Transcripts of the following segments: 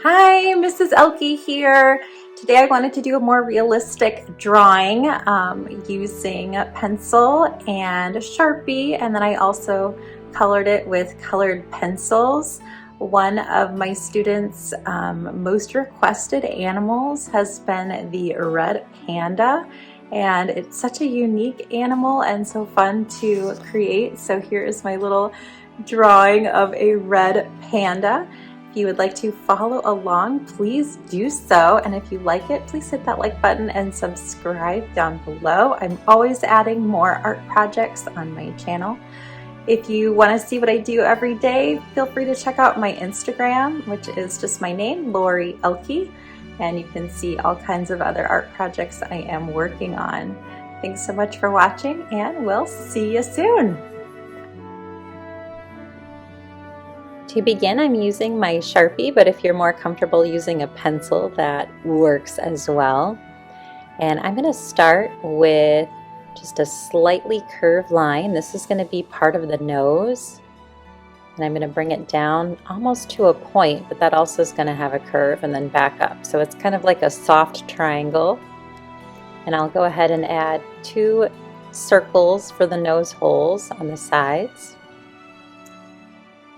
Hi, Mrs. Ehlke here. Today I wanted to do a more realistic drawing using pencil and Sharpie, and then I also colored it with colored pencils. One of my students' most requested animals has been the red panda, and it's such a unique animal and so fun to create. So here is my little drawing of a red panda. If you would like to follow along, please do so. And if you like it, please hit that like button and subscribe down below. I'm always adding more art projects on my channel. If you want to see what I do every day, feel free to check out my Instagram, which is just my name, Lori Ehlke, and you can see all kinds of other art projects I am working on. Thanks so much for watching, and we'll see you soon. To begin, I'm using my Sharpie, but if you're more comfortable using a pencil, that works as well. And I'm going to start with just a slightly curved line. This is going to be part of the nose. And I'm going to bring it down almost to a point, but that also is going to have a curve and then back up. So it's kind of like a soft triangle. And I'll go ahead and add 2 circles for the nose holes on the sides.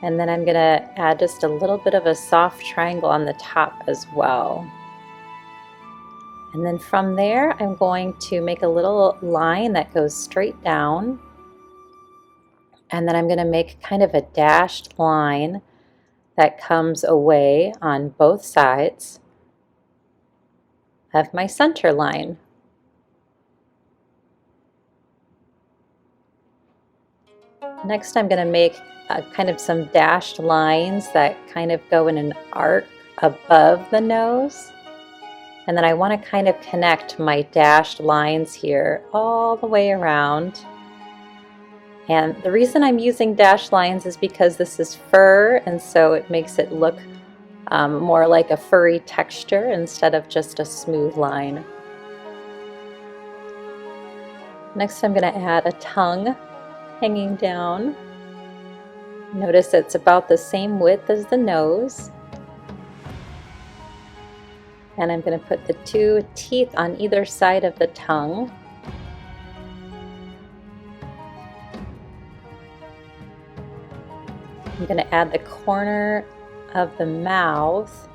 And then I'm going to add just a little bit of a soft triangle on the top as well. And then from there, I'm going to make a little line that goes straight down. And then I'm going to make kind of a dashed line that comes away on both sides of my center line. Next, I'm going to make kind of some dashed lines that kind of go in an arc above the nose. And then I want to kind of connect my dashed lines here all the way around. And the reason I'm using dashed lines is because this is fur, and so it makes it look more like a furry texture instead of just a smooth line. Next, I'm going to add a tongue hanging down. Notice it's about the same width as the nose. And I'm going to put the 2 teeth on either side of the tongue. I'm going to add the corner of the mouth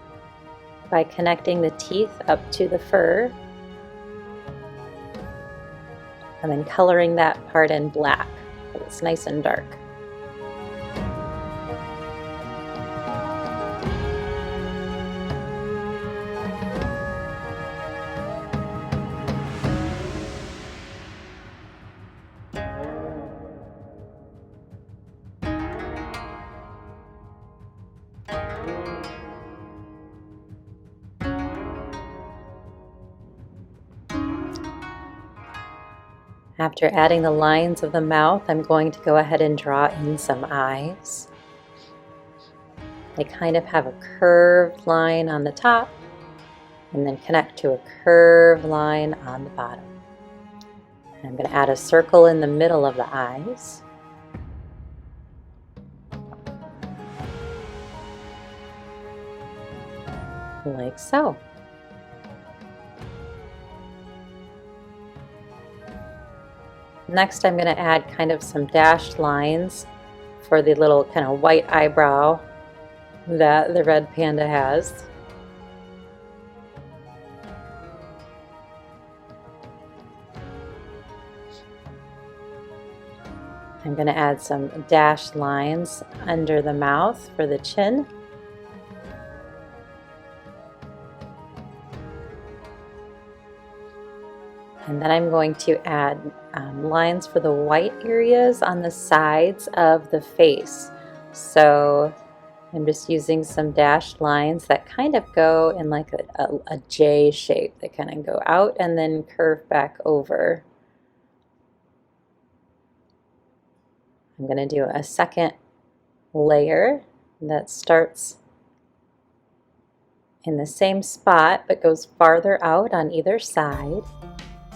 by connecting the teeth up to the fur. And then coloring that part in black so it's nice and dark. After adding the lines of the mouth, I'm going to go ahead and draw in some eyes. They kind of have a curved line on the top and then connect to a curved line on the bottom. And I'm going to add a circle in the middle of the eyes. Like so. Next, I'm going to add kind of some dashed lines for the little kind of white eyebrow that the red panda has. I'm going to add some dashed lines under the mouth for the chin. And then I'm going to add lines for the white areas on the sides of the face. So I'm just using some dashed lines that kind of go in like a J shape. They kind of go out and then curve back over. I'm going to do a second layer that starts in the same spot but goes farther out on either side.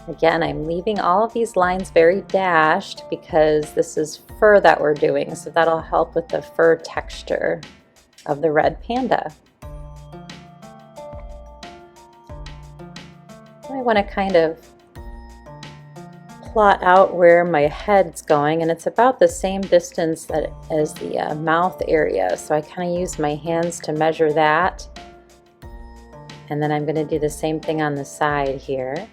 Again, I'm leaving all of these lines very dashed because this is fur that we're doing, so that'll help with the fur texture of the red panda. I want to kind of plot out where my head's going, and it's about the same distance as the mouth area, so I kind of use my hands to measure that. And then I'm going to do the same thing on the side here,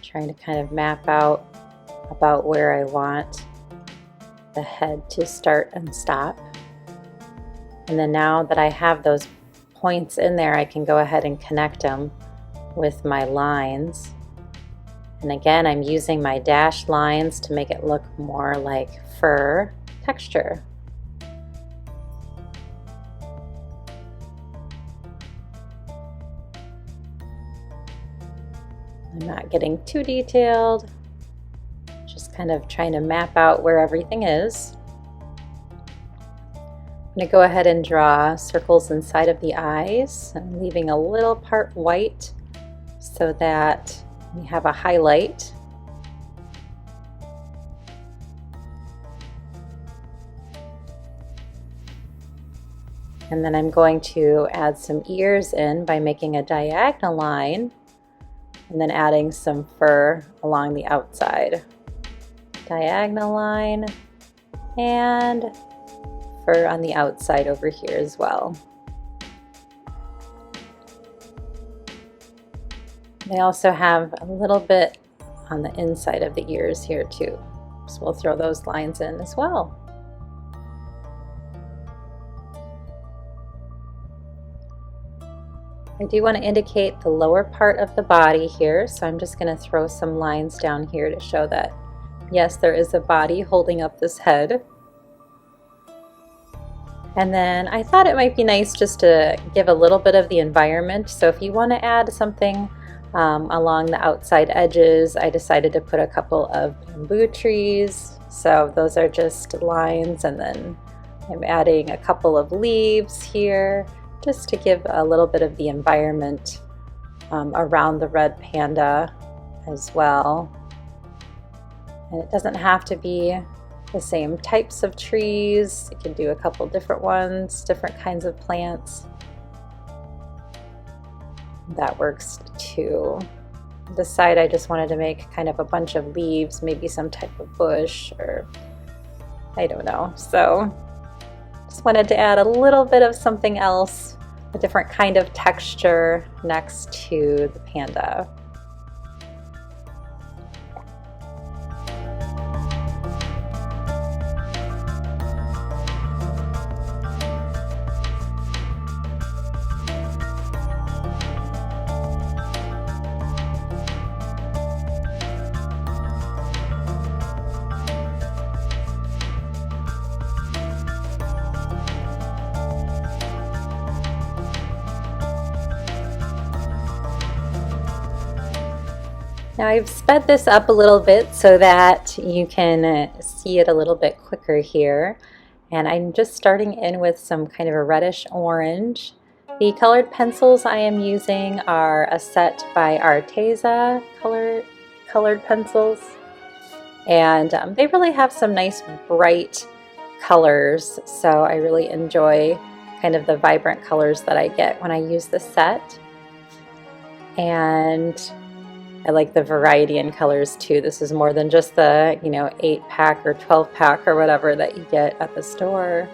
trying to kind of map out about where I want the head to start and stop. And then now that I have those points in there, I can go ahead and connect them with my lines. And again, I'm using my dashed lines to make it look more like fur texture. I'm not getting too detailed, just kind of trying to map out where everything is. I'm going to go ahead and draw circles inside of the eyes. I'm leaving a little part white so that we have a highlight. And then I'm going to add some ears in by making a diagonal line and then adding some fur along the outside. Diagonal line and fur on the outside over here as well. They also have a little bit on the inside of the ears here too, so we'll throw those lines in as well. I do want to indicate the lower part of the body here, so I'm just going to throw some lines down here to show that yes, there is a body holding up this head. And then I thought it might be nice just to give a little bit of the environment, so if you want to add something along the outside edges, I decided to put a couple of bamboo trees. So those are just lines, and then I'm adding a couple of leaves here just to give a little bit of the environment around the red panda as well. And it doesn't have to be the same types of trees. You can do a couple different ones, different kinds of plants. That works too. This side I just wanted to make kind of a bunch of leaves, maybe some type of bush, or I don't know. So just wanted to add a little bit of something else, a different kind of texture next to the panda. Now I've sped this up a little bit so that you can see it a little bit quicker here. And I'm just starting in with some kind of a reddish orange. The colored pencils I am using are a set by Arteza colored pencils. And they really have some nice bright colors. So I really enjoy kind of the vibrant colors that I get when I use the set. And I like the variety in colors too. This is more than just the 8-pack or 12-pack or whatever that you get at the store.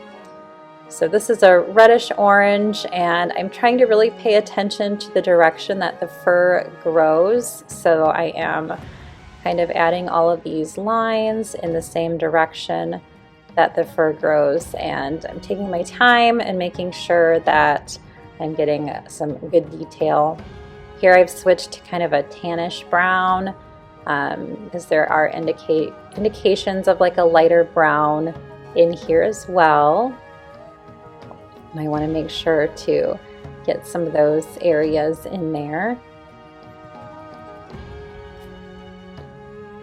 So this is a reddish orange, and I'm trying to really pay attention to the direction that the fur grows. So I am kind of adding all of these lines in the same direction that the fur grows, and I'm taking my time and making sure that I'm getting some good detail. Here I've switched to kind of a tannish brown because there are indications of like a lighter brown in here as well. And I want to make sure to get some of those areas in there.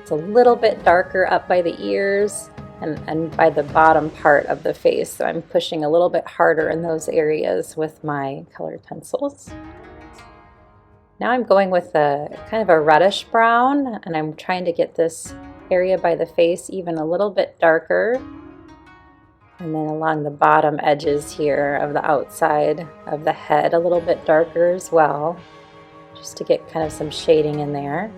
It's a little bit darker up by the ears and by the bottom part of the face, so I'm pushing a little bit harder in those areas with my colored pencils. Now I'm going with a kind of a reddish brown, and I'm trying to get this area by the face even a little bit darker. And then along the bottom edges here of the outside of the head, a little bit darker as well. just to get kind of some shading in there.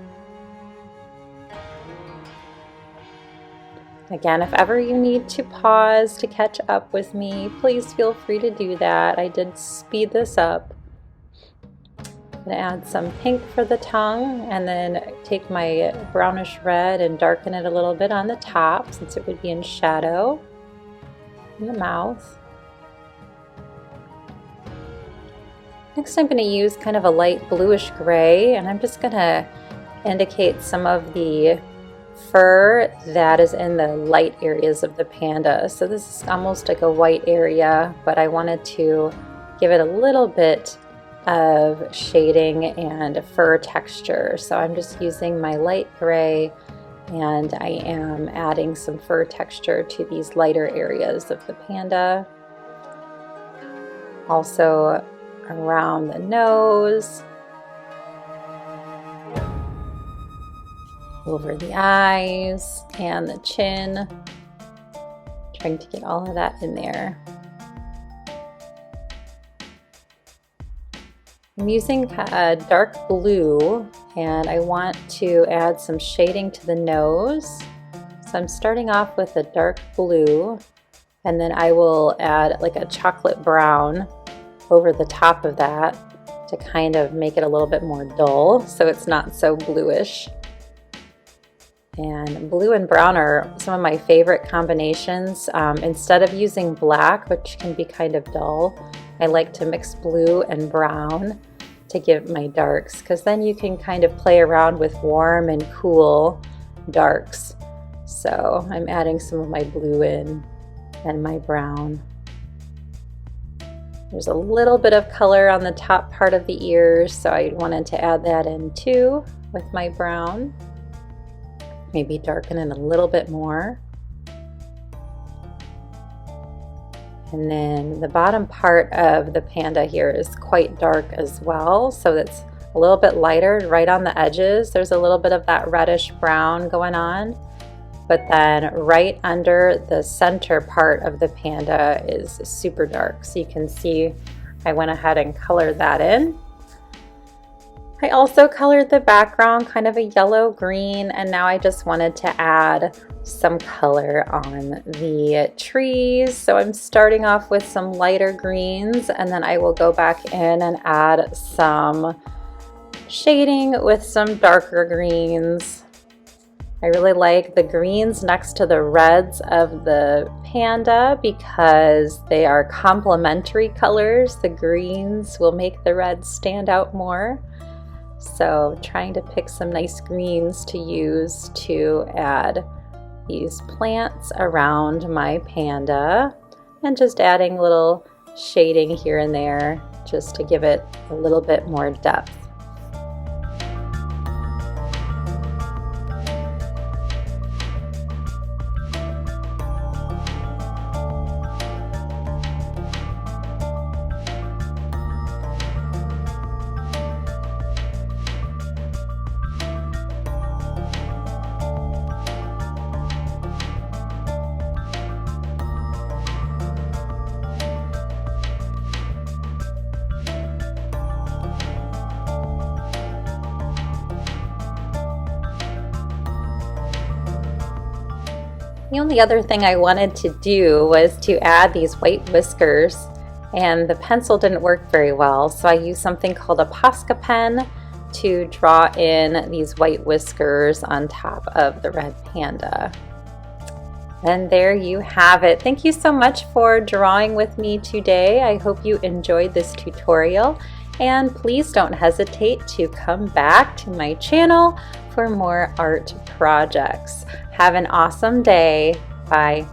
Again, if ever you need to pause to catch up with me, please feel free to do that. I did speed this up. I'm going to add some pink for the tongue and then take my brownish red and darken it a little bit on the top since it would be in shadow in the mouth. Next I'm going to use kind of a light bluish gray, and I'm just going to indicate some of the fur that is in the light areas of the panda. So this is almost like a white area, but I wanted to give it a little bit of shading and fur texture. So I'm just using my light gray, and I am adding some fur texture to these lighter areas of the panda. Also around the nose, over the eyes and the chin, trying to get all of that in there. I'm using a dark blue, and I want to add some shading to the nose. So I'm starting off with a dark blue, and then I will add like a chocolate brown over the top of that to kind of make it a little bit more dull so it's not so bluish. And blue and brown are some of my favorite combinations. Instead of using black, which can be kind of dull, I like to mix blue and brown to give my darks, because then you can kind of play around with warm and cool darks. So I'm adding some of my blue in and my brown. There's a little bit of color on the top part of the ears, so I wanted to add that in too with my brown. Maybe darken it a little bit more. And then the bottom part of the panda here is quite dark as well, so it's a little bit lighter right on the edges. There's a little bit of that reddish brown going on, but then right under the center part of the panda is super dark. So you can see I went ahead and colored that in. I also colored the background kind of a yellow green, and now I just wanted to add some color on the trees. So I'm starting off with some lighter greens, and then I will go back in and add some shading with some darker greens. I really like the greens next to the reds of the panda because they are complementary colors. The greens will make the reds stand out more. So trying to pick some nice greens to use to add these plants around my panda, and just adding little shading here and there just to give it a little bit more depth. The only other thing I wanted to do was to add these white whiskers, and the pencil didn't work very well, so I used something called a Posca pen to draw in these white whiskers on top of the red panda. And there you have it. Thank you so much for drawing with me today. I hope you enjoyed this tutorial, and please don't hesitate to come back to my channel for more art projects. Have an awesome day. Bye.